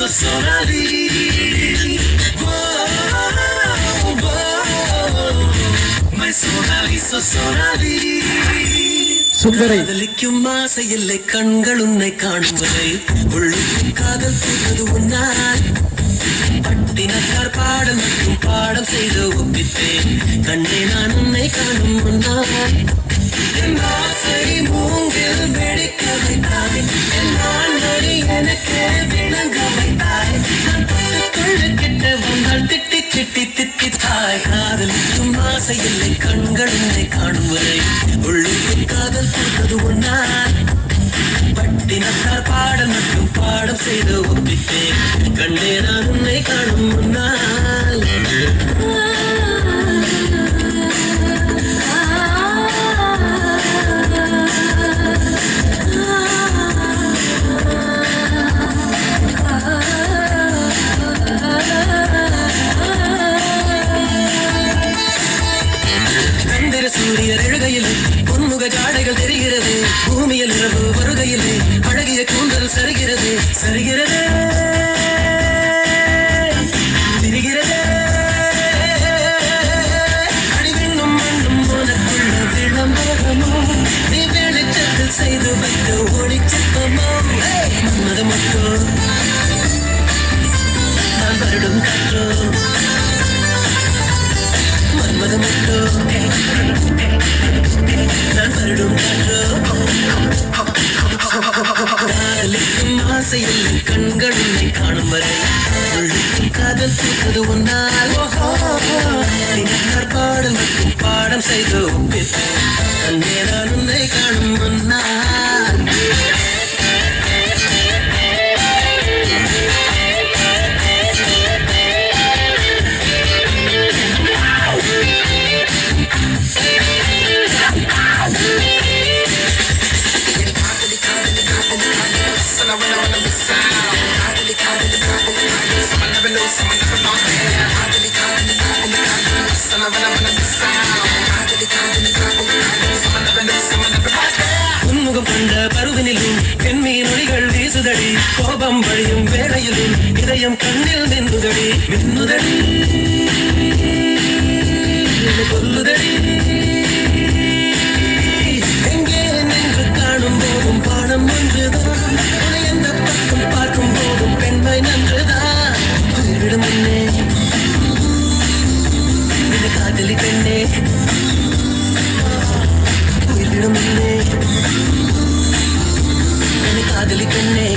Sonali. My Sonali, so Sonali. காதலிக்கும் ஆசை இல்லை கண்கள் உன்னை காணும் வரை உள்ளுக்கும் காதல் பூத்தது உன்னால் பட்டினத்தார் பாடல் மற்றும் பாடம் செய்து ஒப்பித்தேன் கண்ணே நான் உன்னை காணும் முன்னால் என் ஆசை மூங்கில் வெடிக்க வைத்தாய் என் ஆண்மொழி எனக்கு விளங்க வைத்தாய் நான் பட்டுக்கொள்ள கிட்ட வந்தால் திட்டி திட்டி திட்டித்தாய் காதலிக்கும் ஆசை இல்லை கண்கள் உன்னை காணும் வரை உள்ளுக்கும் காதல் பூத்தது உன்னால் பட்டினத்தார் பாடல் மற்றும் பாடம் செய்து ஒப்பித்தேன் கண்டே நான் உன்னை காணும் முன்னால் சூரியர் எழுகையிலே பொன்முக ஜாடைகள் தெரிகிறது பூமியில் இரவு வருகையிலே அழகிய கூந்தல் சரிகிறது சரிகிறது திரிகிறது அடிவெண்ணும் மண்ணும் உனக்குள்ள விளம்பரமோ நீ வெளிச்சத்தில் செய்து வைத்த ஒளிச்சிற்பமோ மன்மத மட்டும் நான் வருடும் காற்றோ மன்மத மட்டும் நான் வருடும் காற்றோ காதலிக்கும் ஆசையில் கண்கள் உன்னை காணும் வரை உள்ளுக்கும் காதல் பூத்தது உன்னால் பாடல் மற்றும் பாடம் செய்து ஒப்பித்தேன் கண்ணே நான் உன்னை காணும் முன்னால் உன்முகம் கொண்ட பருவினிலும் பெண்மையின் ஒளிகள் வீசுதடி கோபம் வழியும் வேளையிலும் இதயம் கண்ணில் நின்றுதடி மின்னுதடி கொல்லுதடி எங்கே நின்று காணும் போதும் பாடம் ஒன்றுதான் உன்னை எந்த பக்கம் பார்க்கும் போதும் பெண்மை நன்றுதான் உயிரிடும் என்னே இந்த காதலி பெண்ணே உயிரிடும் என்னே காதலி பெண்ணே